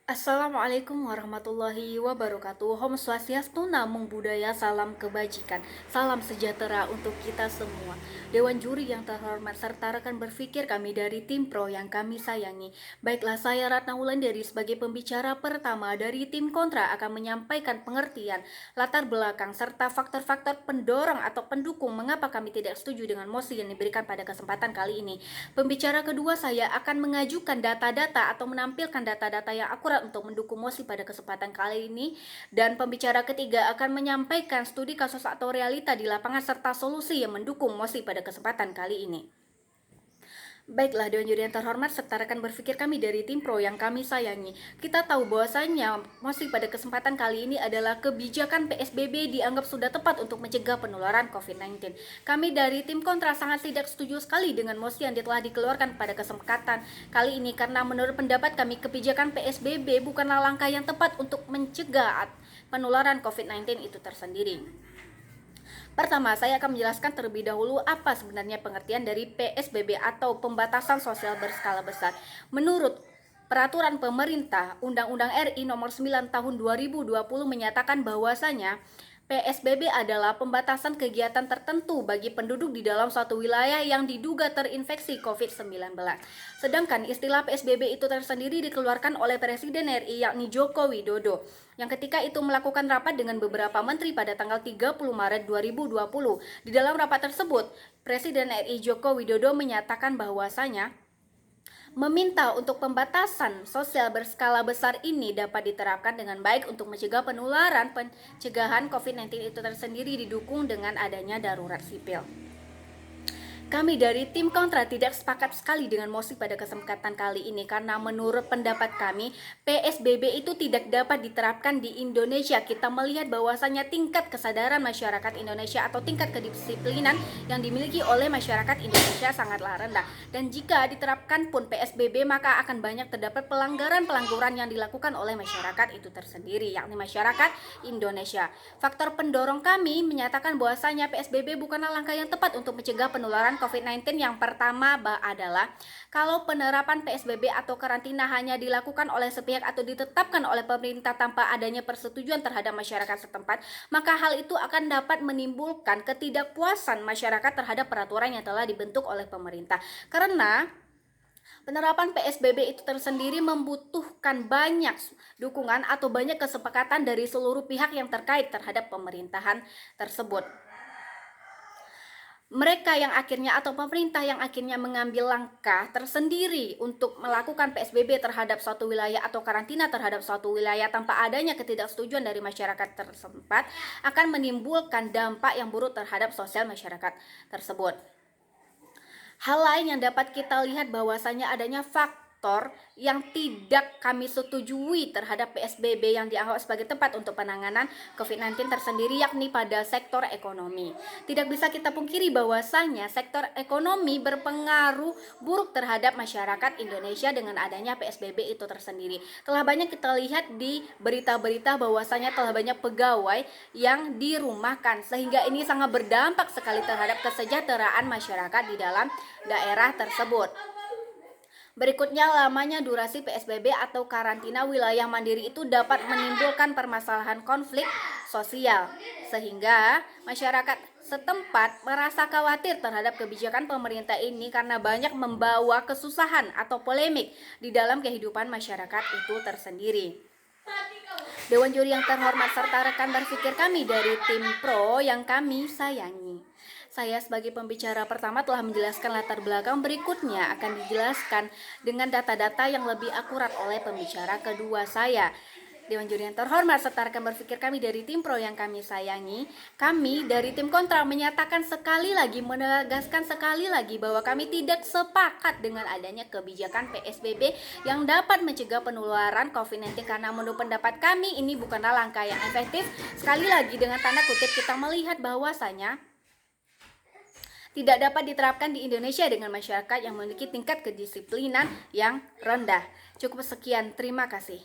Assalamualaikum warahmatullahi wabarakatuh. Om Swastiastu, Namo Buddhaya, salam kebajikan, salam sejahtera untuk kita semua. Dewan juri yang terhormat serta rekan berpikir kami dari tim pro yang kami sayangi. Baiklah, saya Ratna Wulandari sebagai pembicara pertama dari tim kontra akan menyampaikan pengertian, latar belakang, serta faktor-faktor pendorong atau pendukung mengapa kami tidak setuju dengan mosi yang diberikan pada kesempatan kali ini. Pembicara kedua saya akan mengajukan data-data atau menampilkan data-data yang akurat untuk mendukung mosi pada kesempatan kali ini, dan pembicara ketiga akan menyampaikan studi kasus atau realita di lapangan serta solusi yang mendukung mosi pada kesempatan kali ini. Baiklah, Dewan Juri yang terhormat serta rekan berpikir kami dari tim pro yang kami sayangi. Kita tahu bahwasanya mosi pada kesempatan kali ini adalah kebijakan PSBB dianggap sudah tepat untuk mencegah penularan COVID-19. Kami dari tim kontra sangat tidak setuju sekali dengan mosi yang telah dikeluarkan pada kesempatan kali ini, karena menurut pendapat kami kebijakan PSBB bukanlah langkah yang tepat untuk mencegah penularan COVID-19 itu tersendiri. Pertama, saya akan menjelaskan terlebih dahulu apa sebenarnya pengertian dari PSBB atau pembatasan sosial berskala besar. Menurut Peraturan Pemerintah Undang-Undang RI Nomor 9 Tahun 2020 menyatakan bahwasanya PSBB adalah pembatasan kegiatan tertentu bagi penduduk di dalam suatu wilayah yang diduga terinfeksi COVID-19. Sedangkan istilah PSBB itu tersendiri dikeluarkan oleh Presiden RI yakni Joko Widodo, yang ketika itu melakukan rapat dengan beberapa menteri pada tanggal 30 Maret 2020. Di dalam rapat tersebut, Presiden RI Joko Widodo menyatakan bahwasanya meminta untuk pembatasan sosial berskala besar ini dapat diterapkan dengan baik untuk mencegah pencegahan COVID-19 itu tersendiri didukung dengan adanya darurat sipil. Kami dari tim kontra tidak sepakat sekali dengan mosi pada kesempatan kali ini, karena menurut pendapat kami PSBB itu tidak dapat diterapkan di Indonesia. Kita melihat bahwasanya tingkat kesadaran masyarakat Indonesia atau tingkat kedisiplinan yang dimiliki oleh masyarakat Indonesia sangatlah rendah, dan jika diterapkan pun PSBB maka akan banyak terdapat pelanggaran-pelanggaran yang dilakukan oleh masyarakat itu tersendiri, yakni masyarakat Indonesia. Faktor pendorong kami menyatakan bahwasanya PSBB bukanlah langkah yang tepat untuk mencegah penularan COVID-19. Yang pertama adalah kalau penerapan PSBB atau karantina hanya dilakukan oleh sepihak atau ditetapkan oleh pemerintah tanpa adanya persetujuan terhadap masyarakat setempat, maka hal itu akan dapat menimbulkan ketidakpuasan masyarakat terhadap peraturan yang telah dibentuk oleh pemerintah. Karena penerapan PSBB itu tersendiri membutuhkan banyak dukungan atau banyak kesepakatan dari seluruh pihak yang terkait terhadap pemerintahan tersebut. Mereka yang akhirnya atau pemerintah yang akhirnya mengambil langkah tersendiri untuk melakukan PSBB terhadap suatu wilayah atau karantina terhadap suatu wilayah tanpa adanya ketidaksetujuan dari masyarakat tersebut akan menimbulkan dampak yang buruk terhadap sosial masyarakat tersebut. Hal lain yang dapat kita lihat bahwasanya adanya faktor yang tidak kami setujui terhadap PSBB yang dianggap sebagai tempat untuk penanganan COVID-19 tersendiri, yakni pada sektor ekonomi. Tidak bisa kita pungkiri bahwasanya sektor ekonomi berpengaruh buruk terhadap masyarakat Indonesia dengan adanya PSBB itu tersendiri. Telah banyak kita lihat di berita-berita bahwasanya telah banyak pegawai yang dirumahkan, sehingga ini sangat berdampak sekali terhadap kesejahteraan masyarakat di dalam daerah tersebut. Berikutnya, lamanya durasi PSBB atau karantina wilayah mandiri itu dapat menimbulkan permasalahan konflik sosial, sehingga masyarakat setempat merasa khawatir terhadap kebijakan pemerintah ini karena banyak membawa kesusahan atau polemik di dalam kehidupan masyarakat itu tersendiri. Dewan juri yang terhormat serta rekan berpikir kami dari tim pro yang kami sayangi, saya sebagai pembicara pertama telah menjelaskan latar belakang, berikutnya akan dijelaskan dengan data-data yang lebih akurat oleh pembicara kedua saya. Dewan juri yang terhormat serta rekan berpikir kami dari tim pro yang kami sayangi, kami dari tim kontra menyatakan sekali lagi, menegaskan sekali lagi bahwa kami tidak sepakat dengan adanya kebijakan PSBB yang dapat mencegah penularan COVID-19, karena menurut pendapat kami ini bukanlah langkah yang efektif. Sekali lagi dengan tanda kutip kita melihat bahwasanya tidak dapat diterapkan di Indonesia dengan masyarakat yang memiliki tingkat kedisiplinan yang rendah. Cukup sekian, terima kasih.